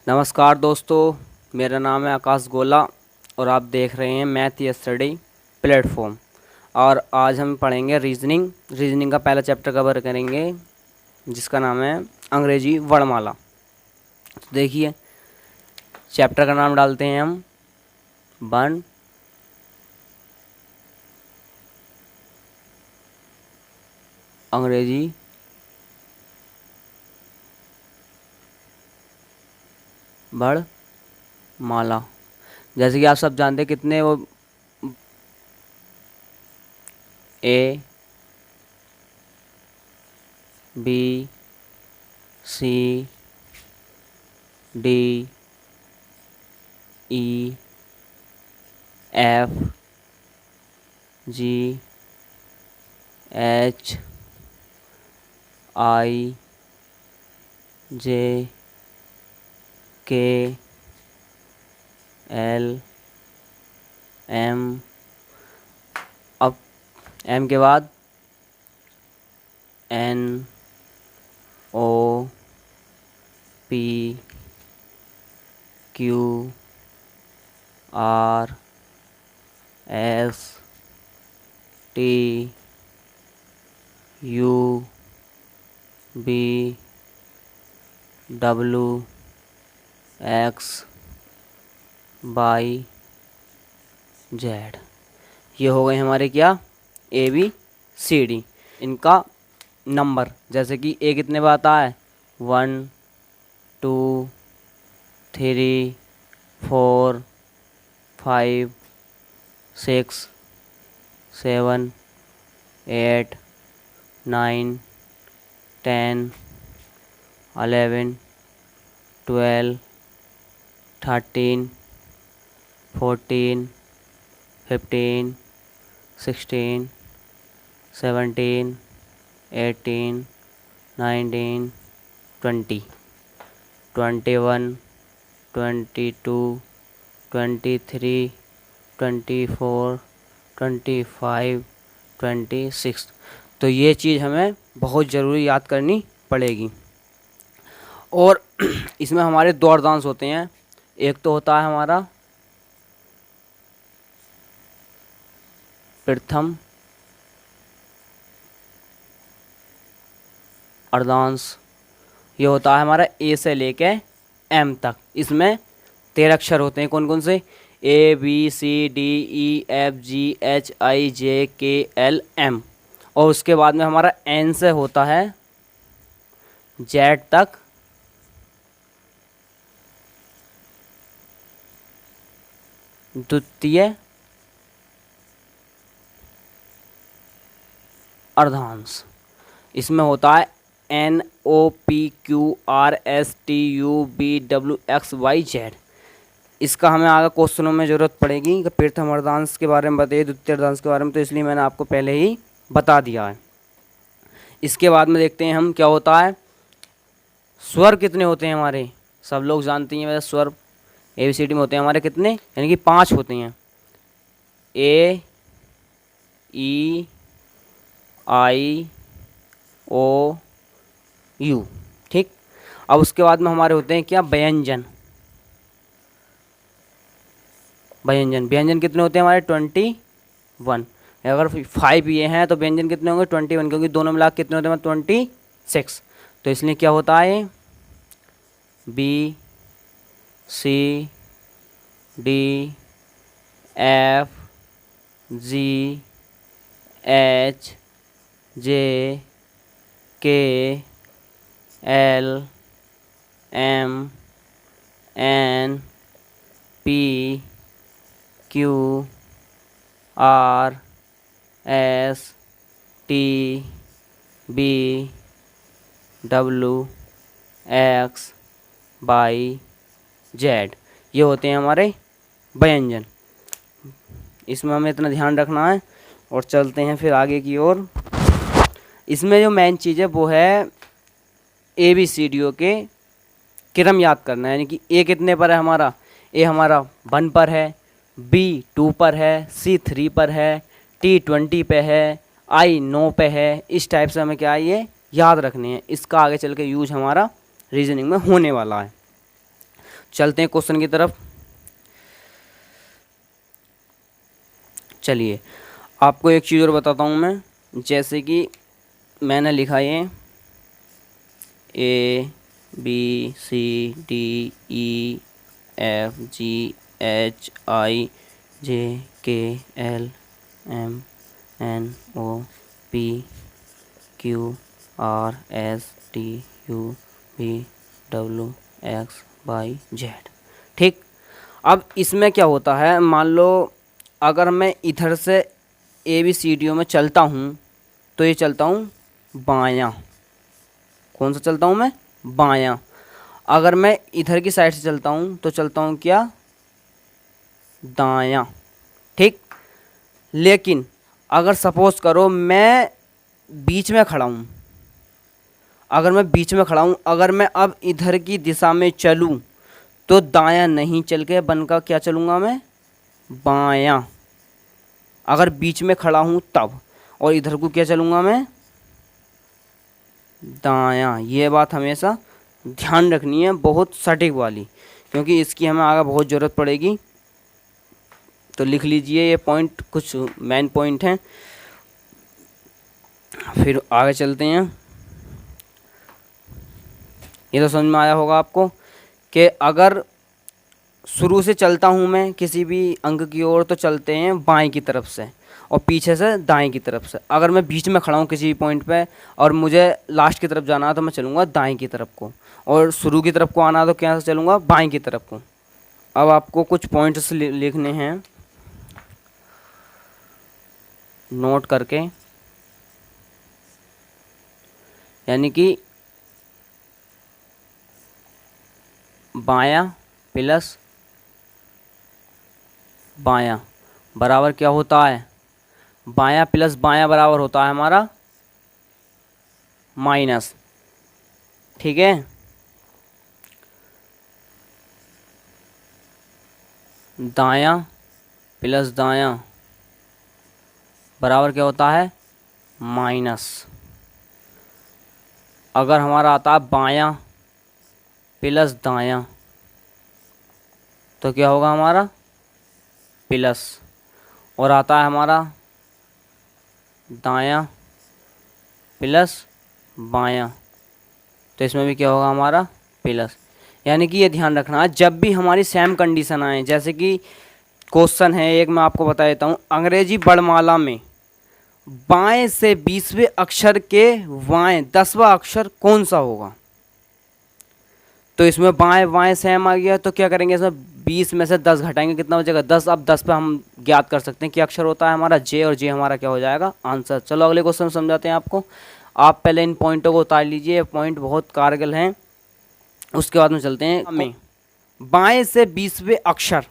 नमस्कार दोस्तों, मेरा नाम है आकाश गोला और आप देख रहे हैं मैथ स्टडी प्लेटफॉर्म। और आज हम पढ़ेंगे रीजनिंग का पहला चैप्टर कवर करेंगे जिसका नाम है अंग्रेजी वर्णमाला। तो देखिए, चैप्टर का नाम डालते हैं हम वन अंग्रेजी वर्णमाला। जैसे कि आप सब जानते हैं कितने वो A B C D E F G H I J K L M. अब एम के बाद N O P Q R S T U V W X Y Z. ये हो गए हमारे क्या, ए बी सी डी। इनका नंबर जैसे कि ए कितने बार आता है, 1 2 3 4 5 6 7 8 9 10 11 12 13 14 15 16 17 18 19 20 21 22 23 24 25 26। तो ये चीज़ हमें बहुत ज़रूरी याद करनी पड़ेगी। और इसमें हमारे दो अर्धांश होते हैं। एक तो होता है हमारा प्रथम अर्धांश, ये होता है हमारा ए से लेके एम तक। इसमें 13 अक्षर होते हैं। कौन कौन से, A B C D E F G H I J K L M. और उसके बाद में हमारा एन से होता है जेड तक, द्वितीय अर्धांश। इसमें होता है N O P Q R S T U B W X Y Z. इसका हमें आगे क्वेश्चनों में ज़रूरत पड़ेगी कि प्रथम अर्धांश के बारे में बताइए, द्वितीय अर्धांश के बारे में, तो इसलिए मैंने आपको पहले ही बता दिया है। इसके बाद में देखते हैं हम क्या होता है। स्वर कितने होते हैं हमारे, सब लोग जानते हैं वैसे स्वर ए बी सी डी में होते हैं हमारे कितने, यानी कि 5 होते हैं। ए ई आई ओ यू, ठीक। अब उसके बाद में हमारे होते हैं क्या, व्यंजन। व्यंजन कितने होते हैं हमारे, 21। अगर 5 ये हैं तो व्यंजन कितने होंगे, 21, क्योंकि दोनों मिला कितने होते हैं 26। तो इसलिए क्या होता है, B C D F G H J K L M N P Q R S T V W X Y Z. ये होते हैं हमारे व्यंजन। इसमें हमें इतना ध्यान रखना है। और चलते हैं फिर आगे की ओर। इसमें जो मेन चीज़ है वो है ए बी सी डी ओ के क्रम याद करना है। यानी कि ए कितने पर है हमारा, ए हमारा 1 पर है, बी 2 पर है, सी 3 पर है, टी 20 पे है, आई 9 पे है। इस टाइप से हमें क्या है ये याद रखने हैं। इसका आगे चल के यूज हमारा रीजनिंग में होने वाला है। चलते हैं क्वेश्चन की तरफ। चलिए आपको एक चीज़ और बताता हूँ मैं, जैसे कि मैंने लिखा ये ABCDEFGHIJKLMNOPQRSTUVWXYZ। ठीक। अब इसमें क्या होता है, मान लो अगर मैं इधर से ABCDO में चलता हूँ तो ये चलता हूँ बायां। कौन सा चलता हूँ मैं? बायां। अगर मैं इधर की साइड से चलता हूँ तो चलता हूँ क्या? दायां। ठीक। लेकिन अगर सपोज करो मैं बीच में खड़ा हूँ, अगर मैं बीच में खड़ा हूँ, अगर मैं अब इधर की दिशा में चलूँ तो दायां नहीं चल के बनकर क्या चलूँगा मैं? बायां। अगर बीच में खड़ा हूँ तब, और इधर को क्या चलूँगा मैं? दायां। ये बात हमेशा ध्यान रखनी है, बहुत सटीक वाली, क्योंकि इसकी हमें आगे बहुत ज़रूरत पड़ेगी। तो लिख लीजिए ये पॉइंट, कुछ मेन पॉइंट हैं, फिर आगे चलते हैं। ये तो समझ में आया होगा आपको कि अगर शुरू से चलता हूँ मैं किसी भी अंक की ओर तो चलते हैं बाएं की तरफ से, और पीछे से दाएं की तरफ से। अगर मैं बीच में खड़ा हूँ किसी भी पॉइंट पे और मुझे लास्ट की तरफ जाना है तो मैं चलूँगा दाएं की तरफ को, और शुरू की तरफ को आना है तो क्या चलूँगा? बाएं की तरफ को। अब आपको कुछ पॉइंट्स लिखने हैं नोट करके, यानी कि बायां प्लस बायां बराबर क्या होता है? बायां प्लस बायां बराबर होता है हमारा माइनस। ठीक है। दायां प्लस दायां बराबर क्या होता है? माइनस। अगर हमारा आता है बायां प्लस दायां तो क्या होगा हमारा? प्लस। और आता है हमारा दायां प्लस बायां तो इसमें भी क्या होगा हमारा? प्लस। यानी कि ये ध्यान रखना है जब भी हमारी सेम कंडीशन आए, जैसे कि क्वेश्चन है एक, मैं आपको बता देता हूँ। अंग्रेजी वर्णमाला में बाएं से 20वें अक्षर के बाएं 10वां अक्षर कौन सा होगा? तो इसमें बाएं बाएं सेम आ गया तो क्या करेंगे, इसमें 20 में से 10 घटाएंगे, कितना बचेगा? 10। अब 10 पे हम ज्ञात कर सकते हैं कि अक्षर होता है हमारा जे, और जे हमारा क्या हो जाएगा? आंसर। चलो अगले क्वेश्चन समझाते हैं आपको। आप पहले इन पॉइंटों को उतार लीजिए, पॉइंट बहुत कारगर हैं। उसके बाद में चलते हैं हमें बाएं से 20वें अक्षर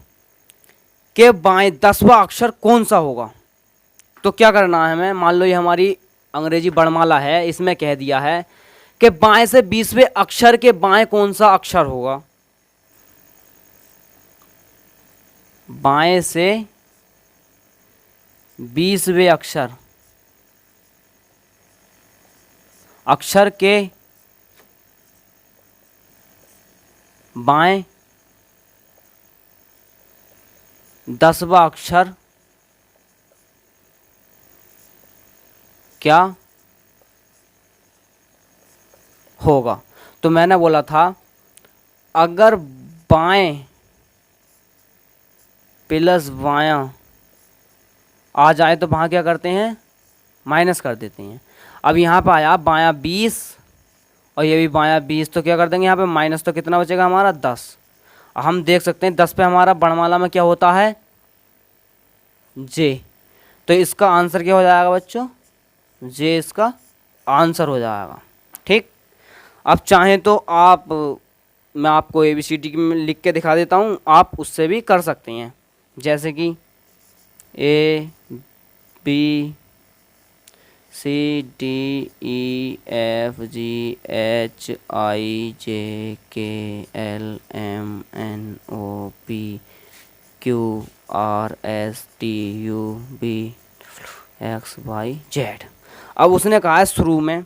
के बाएं 10वां अक्षर कौन सा होगा। तो क्या करना है हमें, मान लो ये हमारी अंग्रेजी वर्णमाला है, इसमें कह दिया है कि बाएं से 20वें अक्षर के बाएं कौन सा अक्षर होगा। बाएं से 20वें अक्षर के बाएं 10वां अक्षर क्या होगा। तो मैंने बोला था अगर बाएं प्लस बायां आ जाए तो वहाँ क्या करते हैं? माइनस कर देते हैं। अब यहाँ पे आया बायां 20 और ये भी बायां 20, तो क्या कर देंगे यहाँ पे माइनस, तो कितना बचेगा हमारा? 10। हम देख सकते हैं 10 पे हमारा वर्णमाला में क्या होता है? जे। तो इसका आंसर क्या हो जाएगा बच्चों? जे इसका आंसर हो जाएगा। ठीक। अब चाहें तो आप, मैं आपको ABCD में लिख के दिखा देता हूँ, आप उससे भी कर सकते हैं। जैसे कि ABCDEFGHIJKLMNOPQRSTUVXYZ। अब उसने कहा है शुरू में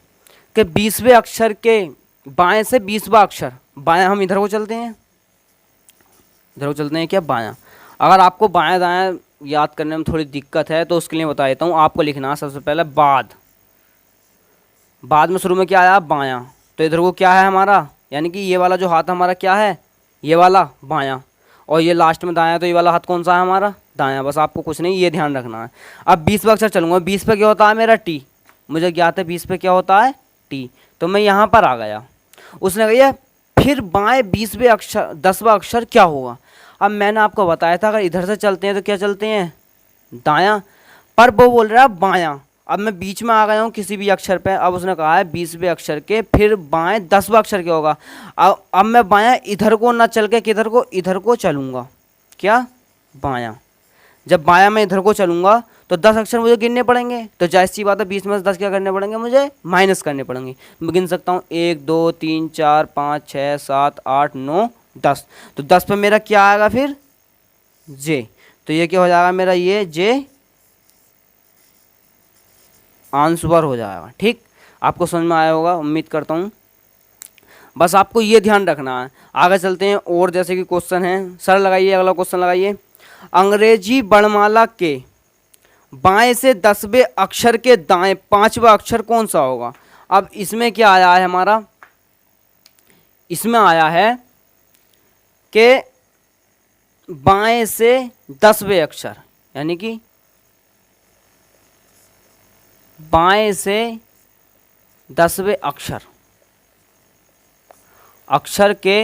कि 20वें अक्षर के बाएं से 20वां अक्षर, बाएं हम इधर को चलते हैं इधर को चलते हैं क्या, बायां। अगर आपको बायां दायां याद करने में थोड़ी दिक्कत है तो उसके लिए बता देता हूँ। आपको लिखना है सबसे पहले बाद, बाद में शुरू में क्या आया, बायां। तो इधर को क्या है हमारा, यानी कि ये वाला जो हाथ हमारा क्या है, ये वाला बायां, और ये लास्ट में दायां, तो ये वाला हाथ कौन सा है हमारा, दायां। बस आपको कुछ नहीं ये ध्यान रखना है। अब 20 पे अक्षर चलूँगा, 20 पे क्या होता है मेरा, टी। मुझे ज्ञात है 20 पे क्या होता है, टी। तो मैं यहाँ पर आ गया। उसने कहा फिर बाएं 20वें अक्षर 10वां अक्षर क्या होगा। अब मैंने आपको बताया था अगर इधर से चलते हैं तो क्या चलते हैं, दायां, पर वो बोल रहा है बायां। अब मैं बीच में आ गया हूँ किसी भी अक्षर पे। अब उसने कहा है 20वें अक्षर के फिर बाएं 10वां अक्षर क्या होगा। अब मैं बायां इधर को ना चल के किधर को, इधर को चलूँगा, क्या, बायां। जब बायां मैं इधर को चलूँगा तो 10 अक्षर मुझे गिनने पड़ेंगे। तो जाहिर सी बात है 20 में से 10 क्या करने पड़ेंगे, मुझे माइनस करने पड़ेंगे। मैं गिन सकता हूँ 1 2 3 4 5 6 7 8 9 10। तो 10 पे मेरा क्या आएगा फिर, जे। तो ये क्या हो जाएगा मेरा, ये जे आंसर हो जाएगा। ठीक, आपको समझ में आया होगा उम्मीद करता हूँ। बस आपको ये ध्यान रखना है। आगे चलते हैं और जैसे कि क्वेश्चन है, सर लगाइए, अगला क्वेश्चन लगाइए। अंग्रेजी वर्णमाला के बाएं से 10वें अक्षर के दाएं 5वां अक्षर कौन सा होगा। अब इसमें क्या आया है हमारा, इसमें आया है कि बाएं से 10वें अक्षर, यानी कि बाएं से 10वें अक्षर, अक्षर के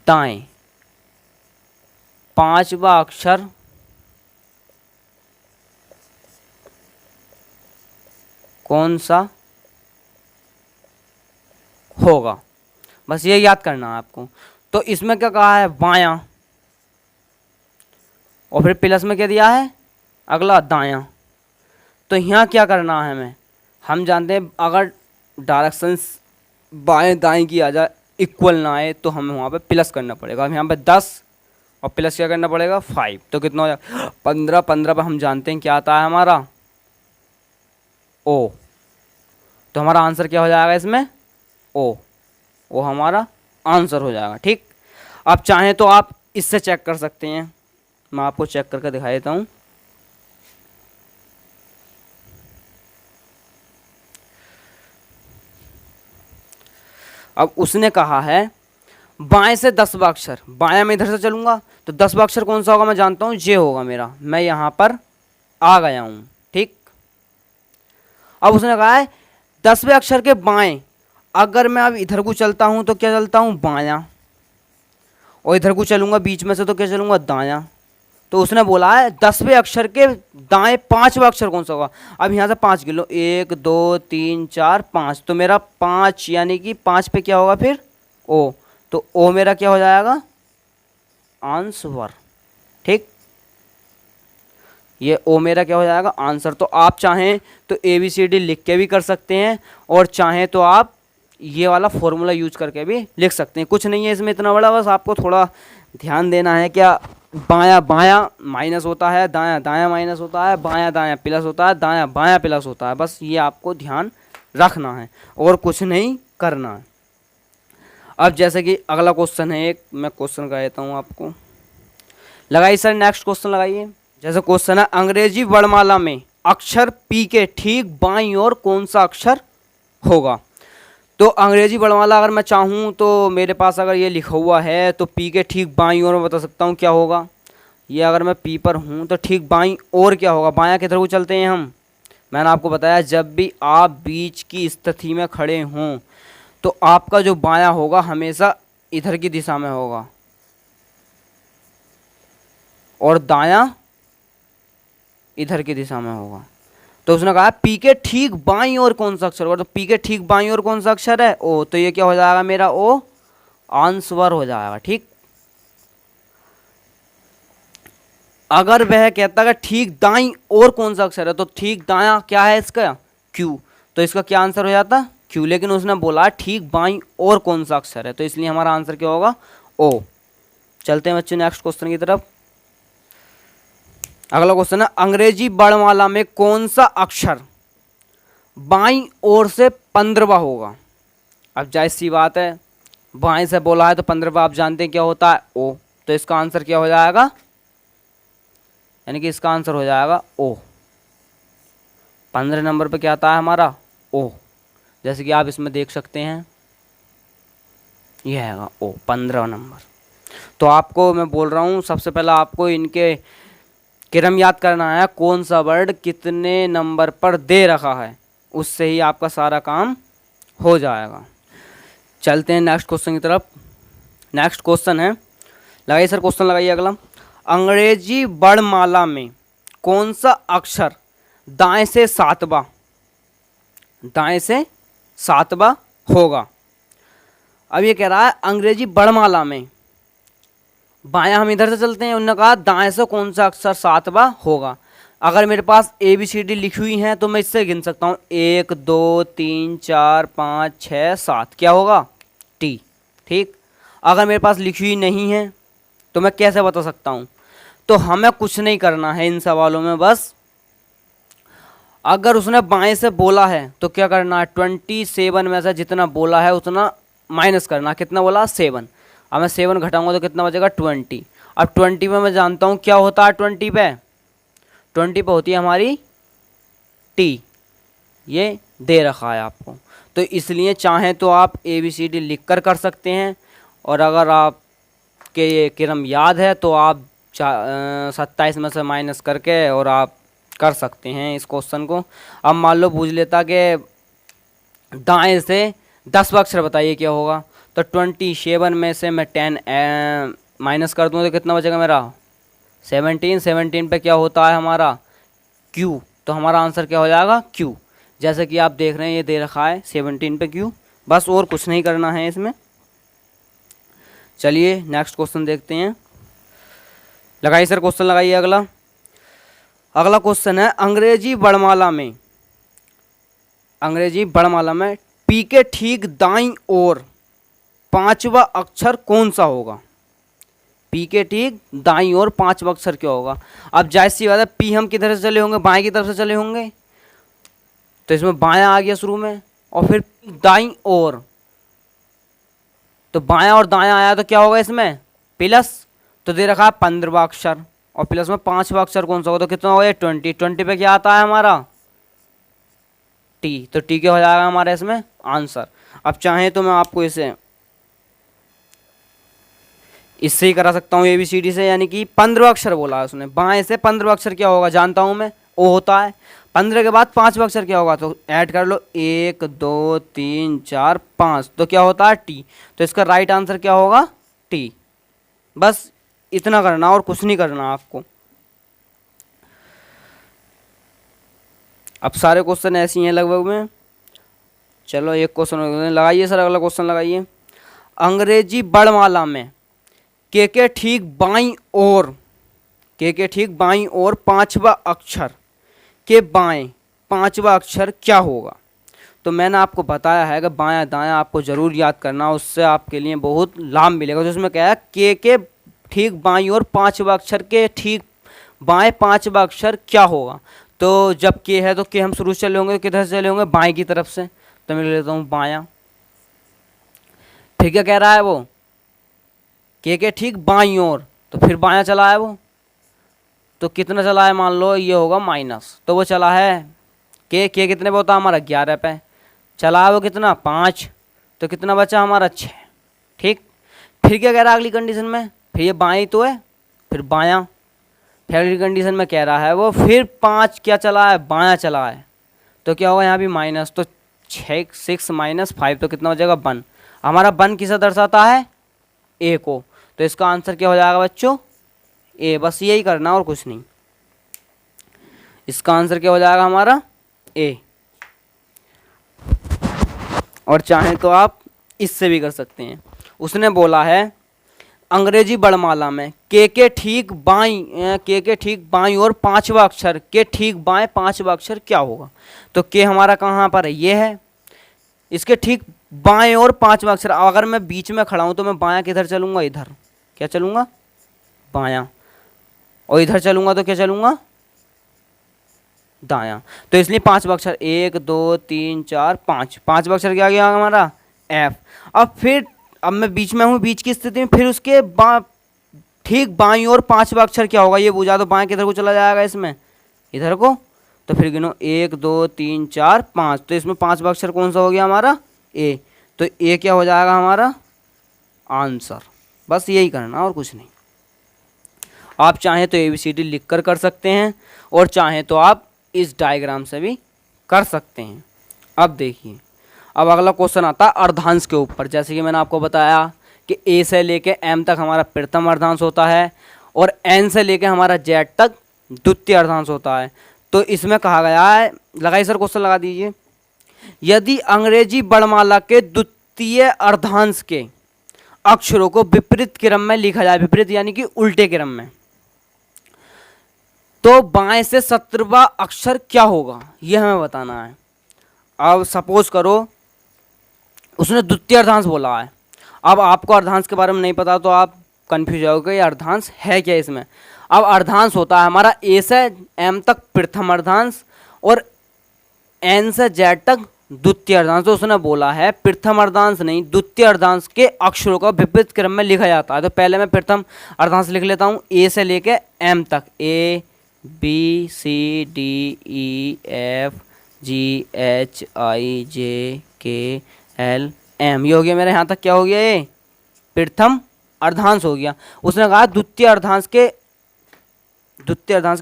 दाएं 5वां अक्षर कौन सा होगा। बस ये याद करना है आपको। तो इसमें क्या कहा है, बायां, और फिर प्लस में क्या दिया है, अगला दायां। तो यहाँ क्या करना है हमें, हम जानते हैं अगर डायरेक्शंस बाएं दाएं की आ जाए, इक्वल ना आए, तो हमें वहाँ पे प्लस करना पड़ेगा। अब यहाँ पे 10 और प्लस क्या करना पड़ेगा 5, तो कितना हो जाएगा 15। 15 पर हम जानते हैं क्या आता है हमारा, ओ। तो हमारा आंसर क्या हो जाएगा इसमें, ओ। वो हमारा आंसर हो जाएगा। ठीक, अब चाहें तो आप इससे चेक कर सकते हैं, मैं आपको चेक करके दिखा देता हूँ। अब उसने कहा है बाएं से 10वां अक्षर, बायां में इधर से चलूंगा तो 10वां अक्षर कौन सा होगा, मैं जानता हूं जे होगा मेरा। मैं यहां पर आ गया हूं। ठीक, अब उसने कहा है 10वें अक्षर के बाएं, अगर मैं अब इधर को चलता हूं तो क्या चलता हूं, बायां, और इधर को चलूंगा बीच में से तो क्या चलूंगा, दायां। तो उसने बोला है 10वें अक्षर के दाएं 5वां अक्षर कौन सा होगा। अब यहाँ से 5 गिनो, 1 2 3 4 5, तो मेरा 5, यानी कि 5 पे क्या होगा फिर, ओ। तो ओ मेरा क्या हो जाएगा, आंसर। ठीक, ये ओ मेरा क्या हो जाएगा, आंसर। तो आप चाहें तो ABCD लिख के भी कर सकते हैं, और चाहें तो आप ये वाला फॉर्मूला यूज करके भी लिख सकते हैं। कुछ नहीं है इसमें इतना बड़ा, बस आपको थोड़ा ध्यान देना है। क्या, बायां बायां माइनस होता है, दायां दायां माइनस होता है, बायां दायां प्लस होता है, दायां बायां प्लस होता है। बस ये आपको ध्यान रखना है और कुछ नहीं करना है। अब जैसे कि अगला क्वेश्चन है, एक मैं क्वेश्चन का देता हूँ आपको, लगाइए सर, नेक्स्ट क्वेश्चन लगाइए। जैसे क्वेश्चन है, अंग्रेजी वर्णमाला में अक्षर पी के ठीक बाईं ओर कौन सा अक्षर होगा। तो अंग्रेजी वर्णमाला अगर मैं चाहूँ तो मेरे पास अगर ये लिखा हुआ है तो पी के ठीक बाईं ओर मैं बता सकता हूँ क्या होगा। ये अगर मैं पी पर हूँ तो ठीक बाईं ओर क्या होगा, बायां किधर को चलते हैं हम। मैंने आपको बताया जब भी आप बीच की स्थिति में खड़े हों तो आपका जो बायां होगा हमेशा इधर की दिशा में होगा, और दायां इधर की दिशा में होगा। तो उसने कहा पी के ठीक बाईं ओर कौन सा अक्षर होगा। तो पी के ठीक बाईं ओर कौन सा अक्षर है, ओ। तो ये क्या हो जाएगा मेरा, ओ आंसर हो जाएगा। ठीक, अगर वह कहता है ठीक दाईं ओर कौन सा अक्षर है तो ठीक दायां क्या है इसका, क्यू। तो इसका क्या आंसर हो जाता, क्यू। लेकिन उसने बोला ठीक बाईं ओर कौन सा अक्षर है, तो इसलिए हमारा आंसर क्या होगा, ओ। चलते हैं बच्चों नेक्स्ट क्वेश्चन की तरफ। अगला क्वेश्चन है, अंग्रेजी वर्णमाला में कौन सा अक्षर बाईं ओर से 15वां होगा। अब जाहिर सी बात है बाएं से बोला है तो 15 आप जानते हैं क्या होता है ओ, तो इसका आंसर क्या हो जाएगा, यानी कि इसका आंसर हो जाएगा ओ। 15 नंबर पे क्या आता है हमारा ओ, जैसे कि आप इसमें देख सकते हैं यह है ओ 15 नंबर। तो आपको मैं बोल रहा हूँ सबसे पहले आपको इनके क्रम याद करना है, कौन सा वर्ड कितने नंबर पर दे रखा है, उससे ही आपका सारा काम हो जाएगा। चलते हैं नेक्स्ट क्वेश्चन की तरफ। नेक्स्ट क्वेश्चन है, लगाइए सर क्वेश्चन लगाइए अगला। अंग्रेजी वर्णमाला में कौन सा अक्षर दाएं से सातवां होगा। अब ये कह रहा है अंग्रेजी वर्णमाला में, बायां हम इधर से चलते हैं, उन्होंने कहा दाएं से कौन सा अक्षर सातवां होगा। अगर मेरे पास ABCD लिखी हुई हैं तो मैं इससे गिन सकता हूँ 1 2 3 4 5 6 7, क्या होगा टी। ठीक, अगर मेरे पास लिखी हुई नहीं है तो मैं कैसे बता सकता हूँ। तो हमें कुछ नहीं करना है इन सवालों में, बस अगर उसने बाएं से बोला है तो क्या करना है, 27 में से जितना बोला है उतना माइनस करना। कितना बोला 7, अब मैं 7 घटाऊंगा तो कितना बचेगा 20। अब 20 में मैं जानता हूँ क्या होता है, 20 पे होती है हमारी टी, ये दे रखा है आपको। तो इसलिए चाहें तो आप ABCD लिख कर सकते हैं, और अगर आपके ये क्रम याद है तो आप 27 में से माइनस करके और आप कर सकते हैं इस क्वेश्चन को। अब मान लो पूछ लेता कि दाएं से 10वां अक्षर बताइए क्या होगा, तो 27 में से मैं 10 माइनस कर दूँ तो कितना बचेगा मेरा 17। 17 पे क्या होता है हमारा Q, तो हमारा आंसर क्या हो जाएगा Q। जैसे कि आप देख रहे हैं ये दे रखा है 17 पे Q, बस और कुछ नहीं करना है इसमें। चलिए नेक्स्ट क्वेश्चन देखते हैं। लगाइए सर क्वेश्चन लगाइए अगला। अगला क्वेश्चन है, अंग्रेजी वर्णमाला में P के ठीक दाईं ओर 5वां अक्षर कौन सा होगा। P के ठीक दाईं ओर 5वां अक्षर क्या होगा। अब जाहिर सी बात है P हम किधर से चले होंगे, बाएं की तरफ से चले होंगे, तो इसमें बायां आ गया शुरू में, और फिर दाईं ओर, तो बायां और दायां आया तो क्या होगा इसमें प्लस, तो दे रखा है 15वां अक्षर, और प्लस में 5वां अक्षर कौन सा होगा, तो कितना होगा 20। 20 पे क्या आता है हमारा टी, तो टी क्या हो जाएगा हमारा इसमें आंसर। अब चाहें तो मैं आपको इससे ही करा सकता हूँ ABCD से, यानी कि 15वां अक्षर बोला है उसने, बाएं से 15वां अक्षर क्या होगा जानता हूँ मैं, ओ होता है। 15 के बाद 5वां अक्षर क्या होगा, तो ऐड कर लो 1 2 3 4 5, तो क्या होता है टी, तो इसका राइट आंसर क्या होगा टी। बस इतना करना और कुछ नहीं करना आपको। अब सारे क्वेश्चन ऐसे ही हैं लगभग में। चलो एक क्वेश्चन लगाइए सर, अगला क्वेश्चन लगाइए। अंग्रेजी वर्णमाला में के ठीक बाईं ओर 5वां अक्षर के बाएं 5वां अक्षर क्या होगा। तो मैंने आपको बताया है कि बायां दायां आपको ज़रूर याद करना, उससे आपके लिए बहुत लाभ मिलेगा। तो उसमें क्या है, के ठीक बाईं ओर 5वां अक्षर के ठीक बाएं 5वां अक्षर क्या होगा। तो जब के है तो के हम शुरू से चले होंगे, किधर से चले होंगे बाएं की तरफ से, तो मैं लेता हूँ बायां। फिर क्या कह रहा है वो, के ठीक बाईं ओर, तो फिर बायां चला है वो, तो कितना चला है मान लो ये होगा माइनस, तो वो चला है के कितने पे होता है हमारा 11 पे, चला है वो कितना 5, तो कितना बचा हमारा 6। ठीक, फिर क्या कह रहा है अगली कंडीशन में, फिर ये बाएं तो है, फिर बायां, फिर अगली कंडीशन में कह रहा है वो फिर 5 क्या चला है बायां चला है, तो क्या होगा यहाँ भी माइनस, तो 6 माइनस 5, तो कितना हो जाएगा 1। हमारा 1 किसे दर्शाता है ए को, तो इसका आंसर क्या हो जाएगा बच्चों ए। बस यही करना और कुछ नहीं, इसका आंसर क्या हो जाएगा हमारा ए। और चाहें तो आप इससे भी कर सकते हैं। उसने बोला है अंग्रेजी वर्णमाला में के ठीक बाईं और 5वां अक्षर के ठीक बाएं 5वां अक्षर क्या होगा। तो के हमारा कहाँ पर है, ये है, इसके ठीक बाएं और 5वां अक्षर। अगर मैं बीच में खड़ा हूं तो मैं बायां किधर चलूंगा, इधर, क्या चलूंगा बायां, और इधर चलूंगा तो क्या चलूंगा दायां। तो इसलिए 5वां अक्षर 1 2 3 4 5, 5वां अक्षर क्या गया हमारा एफ। अब फिर अब मैं बीच में हूँ, बीच की स्थिति में, फिर उसके ठीक बाईं और 5वां अक्षर क्या होगा ये बुझा दो। बाएं किधर को चला जाएगा इसमें, इधर को। तो फिर गिनो 1 2 3 4 5, तो इसमें 5वां अक्षर कौन सा हो गया हमारा, ए। तो ए क्या हो जाएगा हमारा आंसर। बस यही करना और कुछ नहीं। आप चाहें तो ABCD लिख कर सकते हैं, और चाहें तो आप इस डायग्राम से भी कर सकते हैं। अब देखिए, अब अगला क्वेश्चन आता है अर्धांश के ऊपर। जैसे कि मैंने आपको बताया कि ए से लेके एम तक हमारा प्रथम अर्धांश होता है, और एन से लेके हमारा जेड तक द्वितीय अर्धांश होता है। तो इसमें कहा गया है, लगाइए सर क्वेश्चन लगा दीजिए, यदि अंग्रेजी वर्णमाला के द्वितीय अर्धांश के अक्षरों को विपरीत क्रम में लिखा जाए, विपरीत यानी कि उल्टे क्रम में, तो बाएं से 17वां अक्षर क्या होगा, यह हमें बताना है। अब सपोज करो उसने द्वितीय अर्धांश बोला है। अब आपको अर्धांश के बारे में नहीं पता तो आप कंफ्यूज होगे, ये अर्धांश है क्या इसमें। अब अर्धांश होता है हमारा ए से एम तक प्रथम अर्धांश, और एन से जेड तक द्वितीय अर्धांश। तो उसने बोला है प्रथम अर्धांश नहीं, द्वितीय अर्धांश के अक्षरों का विपरीत क्रम में लिखा जाता है। तो पहले मैं प्रथम अर्धांश लिख लेता हूँ, ए से लेके एम तक, A B C D E F G H I J K L M, ये हो गया मेरा यहाँ तक क्या हो गया, ये प्रथम अर्धांश हो गया। उसने कहा द्वितीय अर्धांश के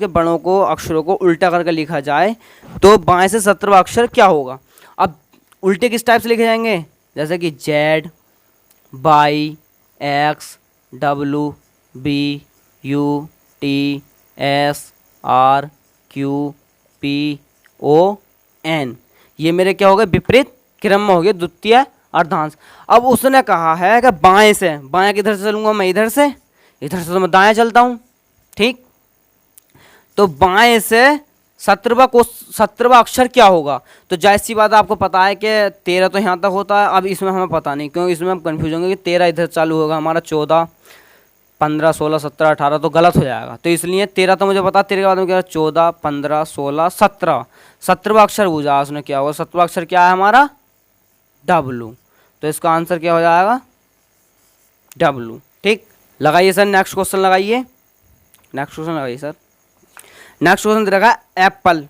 वर्णों को, अक्षरों को उल्टा करके लिखा जाए तो बाएं से 17वां अक्षर क्या होगा। अब उल्टे किस टाइप से लिखे जाएंगे, जैसे कि Z, Y, X, W, B, U, T, S, R, Q, P, O, N, ये मेरे क्या हो गए विपरीत क्रम में हो गए द्वितीय अर्धांश। अब उसने कहा है कि बाएं से, बाएं किधर से चलूंगा मैं, इधर से, इधर से तो मैं दाएं चलता हूं, ठीक। तो बाएं से 17वां अक्षर क्या होगा। तो जाहिर सी बात आपको पता है कि 13 तो यहाँ तक होता है। अब इसमें हमें पता नहीं, क्योंकि इसमें हम कन्फ्यूज होंगे कि 13 इधर चालू होगा हमारा, 14 15 16 17 18 तो गलत हो जाएगा। तो इसलिए 13 तो मुझे पता, 13 के बाद में क्या, 14 15 16 17, 17वां अक्षर पूछा उसने क्या होगा। 17वां अक्षर क्या है हमारा, डब्लू। तो इसका आंसर क्या हो जाएगा, डब्लू, ठीक। लगाइए सर नेक्स्ट क्वेश्चन लगाइए, नेक्स्ट क्वेश्चन लगाइए सर। नेक्स्ट क्वेश्चन दे रखा है एप्पल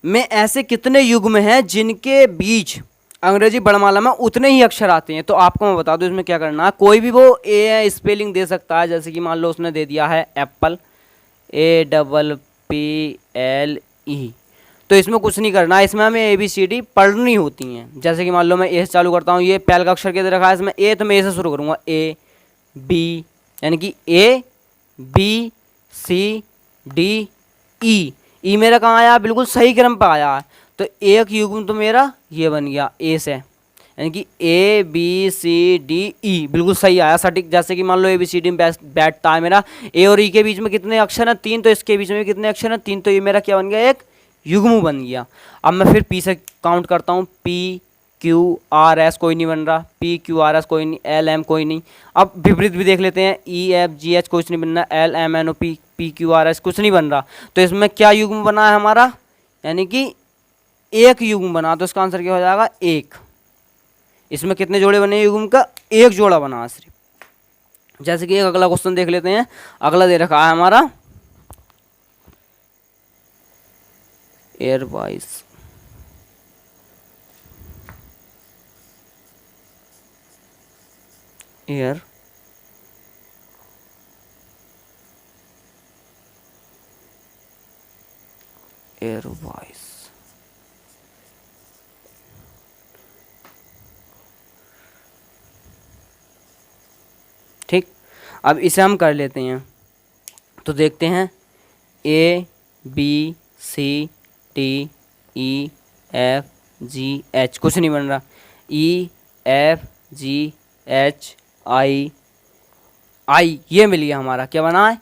में ऐसे कितने युग्म हैं जिनके बीच अंग्रेजी वर्णमाला में उतने ही अक्षर आते हैं। तो आपको मैं बता दूं इसमें क्या करना है, कोई भी वो ए स्पेलिंग दे सकता है। जैसे कि मान लो उसने दे दिया है एप्पल, APPLE, तो इसमें कुछ नहीं करना है, इसमें हमें ABCD पढ़नी होती हैं। जैसे कि मान लो मैं ए से चालू करता हूँ, ये पहला अक्षर के दे रखा है इसमें ए, तो मैं ए से शुरू करूँगा, A B, यानी कि ABCD E मेरा कहाँ आया, बिल्कुल सही क्रम पर आया है। तो एक युग्म तो मेरा ये बन गया ए से, यानी कि ABCDE बिल्कुल सही आया सटीक। जैसे कि मान लो ABCD में बैठता है मेरा ए और ई के बीच में कितने अक्षर हैं, 3, तो इसके बीच में कितने अक्षर हैं, 3, तो ये मेरा क्या बन गया, एक युग्म बन गया। अब मैं फिर पी से काउंट करता हूँ, PQRS कोई नहीं बन रहा, PQRS कोई नहीं, LM कोई नहीं। अब विपरीत भी देख लेते हैं, EFGH कुछ नहीं बन रहा, LMNOP PQRS कुछ नहीं बन रहा। तो इसमें क्या युग्म बना है हमारा, यानी कि एक युग्म बना। तो इसका आंसर क्या हो जाएगा, एक। इसमें कितने जोड़े बने युग्म का, एक जोड़ा बना सिर्फ। जैसे कि एक अगला क्वेश्चन देख लेते हैं। अगला दे रखा है हमारा एयरवाइज, एयर एयरवाइज, ठीक। अब इसे हम कर लेते हैं, तो देखते हैं ABCDEFGH कुछ नहीं बन रहा, EFGHI ये मिल गया हमारा, क्या बना है,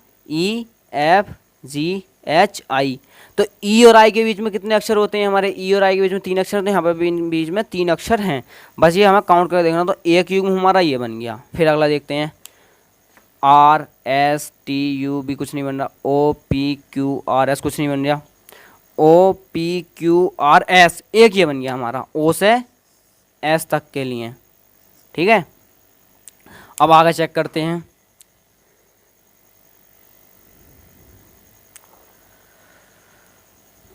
EFGHI। तो ई और आई के बीच में कितने अक्षर होते हैं हमारे, ई और आई के बीच में 3 अक्षर होते हैं, यहाँ पर बीच में 3 अक्षर हैं। बस ये हमें काउंट कर देखना। तो एक युग्म हमारा ये बन गया। फिर अगला देखते हैं, RSTU कुछ नहीं बन रहा, OPQRS कुछ नहीं बन रहा, OPQRS एक ये बन गया हमारा, O से S तक के लिए, ठीक है। अब आगे चेक करते हैं।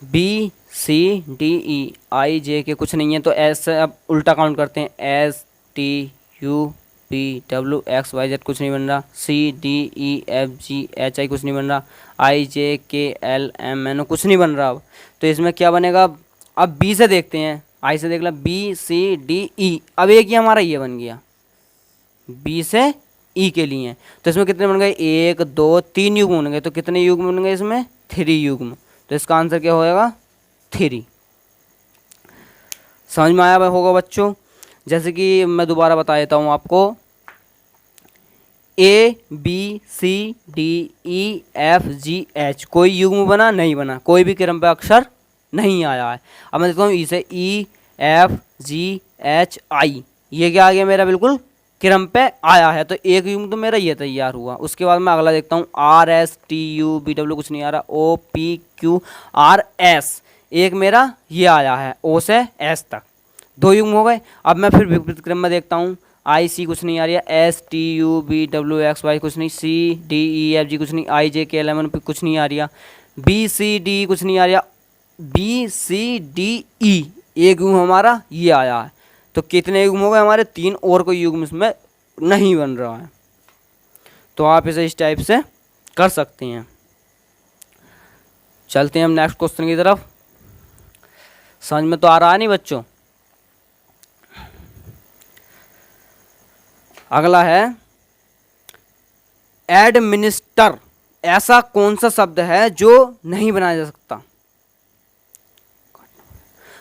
बी सी डी ई आई जे के कुछ नहीं है, तो एस, अब उल्टा काउंट करते हैं। S T U P W X Y Z कुछ नहीं बन रहा। C D E F G H I कुछ नहीं बन रहा। आई J K L M N O कुछ नहीं बन रहा। अब तो इसमें क्या बनेगा? अब बी से देखते हैं, आई से देख ला, बी सी डी ई। अब एक ही हमारा ये बन गया, बी से ई के लिए। तो इसमें कितने बन गए? 1 2 3 युग्म बन गए। तो कितने युग्म बन गए इसमें? 3 युग्म। तो इसका आंसर क्या होएगा? 3। समझ में आया होगा बच्चों? जैसे कि मैं दोबारा बता देता हूँ आपको। A B C D E F G H कोई युग्म बना? नहीं बना। कोई भी क्रम पे अक्षर नहीं आया है। अब मैं देखता हूँ ई से ई एफ जी एच आई, ये क्या आ गया मेरा? बिल्कुल क्रम पे आया है। तो एक युग्म तो मेरा ये तैयार हुआ। उसके बाद मैं अगला देखता हूँ। R S T U B W कुछ नहीं आ रहा। O P Q R S, एक मेरा ये आया है ओ से एस तक, 2 युग्म हो गए। अब मैं फिर विपरीत क्रम में देखता हूँ। आई सी कुछ नहीं आ रही है। S T U B W X Y कुछ नहीं। सी डी ई एफ जी कुछ नहीं। आई J K L M N P कुछ नहीं आ रही है। बी सी डी कुछ नहीं आ रही है। बी सी डी ई एक युग्म हमारा ये आया है। तो कितने युग्म हो गए हमारे? 3, और कोई युग्म इसमें नहीं बन रहा है। तो आप इसे इस टाइप से कर सकते हैं। चलते हैं हम नेक्स्ट क्वेश्चन की तरफ। समझ में तो आ रहा है नहीं बच्चों? अगला है एडमिनिस्टर, ऐसा कौन सा शब्द है जो नहीं बनाया जा सकता?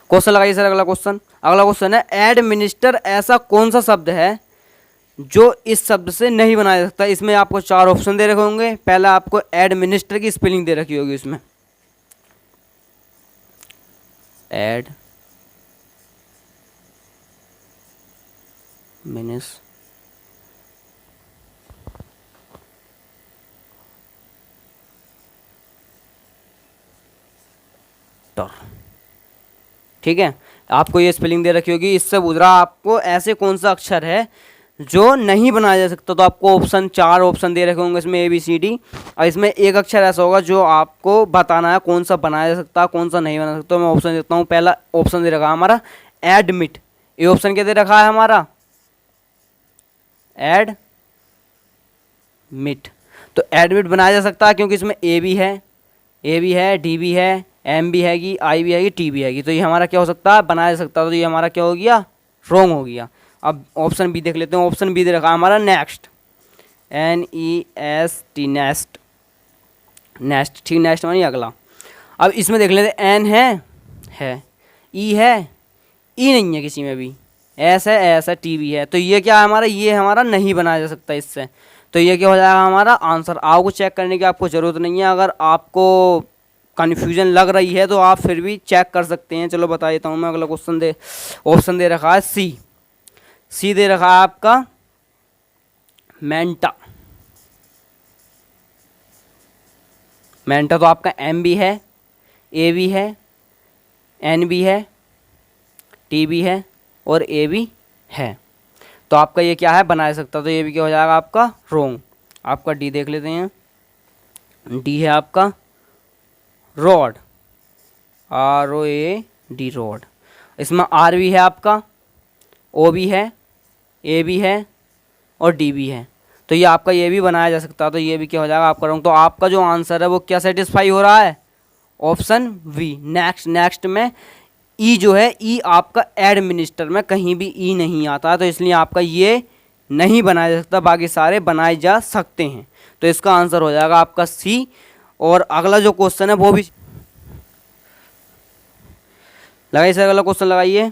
क्वेश्चन लगाइए सर। अगला क्वेश्चन है एडमिनिस्टर, ऐसा कौन सा शब्द है जो इस शब्द से नहीं बनाया जा सकता? इसमें आपको 4 ऑप्शन दे रखे होंगे। पहला आपको एडमिनिस्टर की स्पेलिंग दे रखी होगी इसमें। एड मिनिस्टर, ठीक है, आपको ये स्पेलिंग दे रखी होगी। इससे पूछ रहा आपको ऐसे कौन सा अक्षर है जो नहीं बनाया जा सकता। तो आपको ऑप्शन 4 ऑप्शन दे रखे होंगे इसमें, ए बी सी डी। और इसमें एक अक्षर ऐसा होगा जो आपको बताना है कौन सा बनाया जा सकता है, कौन सा नहीं बना सकता। तो मैं ऑप्शन देता हूँ। पहला ऑप्शन दे रखा है हमारा एडमिट। ये ऑप्शन क्या दे रखा है हमारा? एडमिट। तो एडमिट बनाया जा सकता है क्योंकि इसमें ए भी है, डी भी है, एम भी हैगी, आई भी हैगी, टी भी हैगी। तो ये हमारा क्या हो सकता है? बनाया जा सकता है। तो ये हमारा क्या हो गया? रॉन्ग हो गया। अब ऑप्शन बी देख लेते हैं। ऑप्शन बी दे रखा है हमारा नेक्स्ट, NEST, नेस्ट। नेक्स्ट, ठीक, नेक्स्ट मानी अगला। अब इसमें देख लेते हैं। एन है, ई है, ई नहीं है किसी में भी, एस है, टी भी है। तो ये क्या है हमारा? ये हमारा नहीं बनाया जा सकता इससे। तो ये क्या हो जाएगा हमारा आंसर? आपको चेक करने की आपको ज़रूरत नहीं है। अगर आपको कन्फ्यूजन लग रही है तो आप फिर भी चेक कर सकते हैं। चलो बता देता हूँ मैं। अगला क्वेश्चन ऑप्शन दे रखा है सी दे रखा है आपका मेंटा। तो आपका एम भी है, ए भी है, एन भी है, टी भी है और ए भी है। तो आपका ये क्या है? बनाया सकता। तो ये भी क्या हो जाएगा आपका? रोंग। आपका डी देख लेते हैं। डी है आपका रॉड, ROAD, रॉड। इसमें आर भी है आपका, ओ भी है, ए भी है और डी भी है। तो ये आपका ये भी बनाया जा सकता है। तो ये भी क्या हो जाएगा आपका रॉन्ग। तो आपका जो आंसर है वो क्या सेटिस्फाई हो रहा है? ऑप्शन बी नेक्स्ट में ई जो है, ई आपका एडमिनिस्टर में कहीं भी ई नहीं आता। तो इसलिए आपका ये नहीं बनाया जा सकता, बाकी सारे बनाए जा सकते हैं। तो इसका आंसर हो जाएगा आपका सी। और अगला जो क्वेश्चन है वो भी लगाइए सर। अगला क्वेश्चन लगाइए।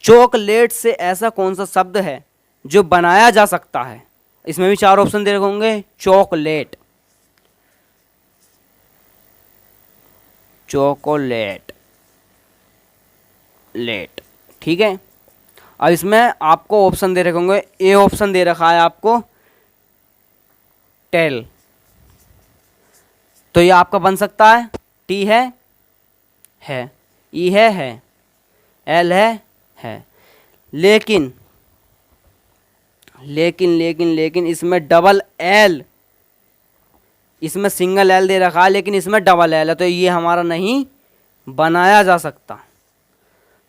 चॉकलेट से ऐसा कौन सा शब्द है जो बनाया जा सकता है? इसमें भी 4 ऑप्शन दे रखे होंगे। चॉकलेट, लेट, ठीक है। अब इसमें आपको ऑप्शन दे रखे होंगे। ए ऑप्शन दे रखा है आपको टेल। तो ये आपका बन सकता है। टी है, ई है, एल है। लेकिन लेकिन इसमें डबल एल, इसमें सिंगल एल दे रखा है लेकिन इसमें डबल एल है, तो ये हमारा नहीं बनाया जा सकता।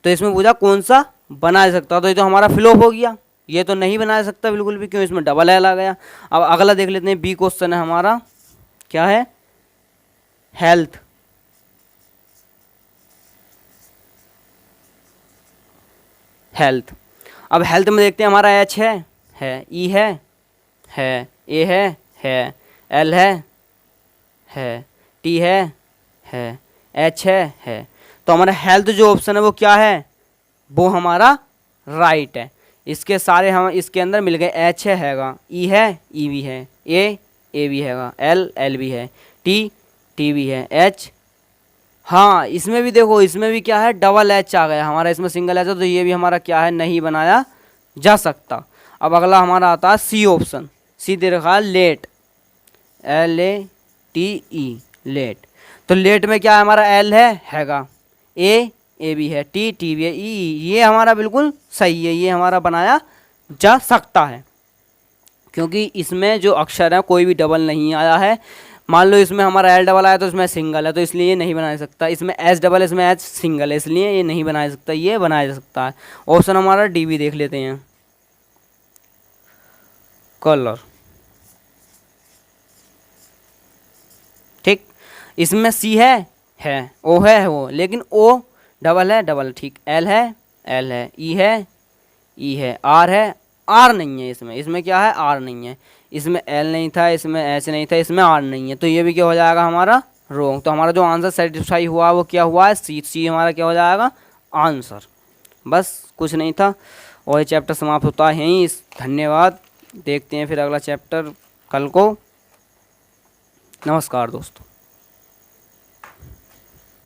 तो इसमें पूछा कौन सा बना सकता, तो ये तो हमारा फ्लॉप हो गया, ये तो नहीं बना सकता बिल्कुल भी, क्यों, इसमें डबल एल आ गया। अब अगला देख लेते हैं, बी क्वेश्चन है हमारा, क्या है, हेल्थ। हेल्थ, अब हेल्थ में देखते हैं हमारा एच है, ई है, ए है, एल है, टी है, एच है। तो हमारा हेल्थ जो ऑप्शन है वो क्या है, वो हमारा राइट है। इसके सारे हम इसके अंदर मिल गए, एच हैगा, ई है, ई भी है, ए भी हैगा, एल भी है, टी भी है, एच, हाँ इसमें भी देखो, इसमें भी क्या है, डबल एच आ गया हमारा, इसमें सिंगल एच है, तो ये भी हमारा क्या है, नहीं बनाया जा सकता। अब अगला हमारा आता है सी ऑप्शन, सी दे रखा है लेट, LATE, लेट। तो लेट में क्या है हमारा, एल हैगा, ए भी है, टी भी है, ई, ये हमारा बिल्कुल सही है, ये हमारा बनाया जा सकता है, क्योंकि इसमें जो अक्षर है कोई भी डबल नहीं आया है। मान लो इसमें हमारा एल डबल आया तो इसमें सिंगल है, तो इसलिए ये नहीं बना सकता। इसमें एच डबल है, इसमें एच सिंगल है, इसलिए ये नहीं बना सकता, ये बनाया जा सकता है। ऑप्शन हमारा डी भी देख लेते हैं, कलर। ठीक, इसमें सी है, ओ है वो, लेकिन ओ डबल है, डबल, ठीक, एल है, ई है, आर नहीं है, इसमें क्या है, आर नहीं है, इसमें एल नहीं था, इसमें एच नहीं था, इसमें आर नहीं है, तो ये भी क्या हो जाएगा हमारा रॉन्ग। तो हमारा जो आंसर सेटिस्फाई हुआ वो क्या हुआ है, सी हमारा क्या हो जाएगा आंसर। बस कुछ नहीं था, और ये चैप्टर समाप्त होता है यहीं। धन्यवाद, देखते हैं फिर अगला चैप्टर कल को। नमस्कार दोस्तों।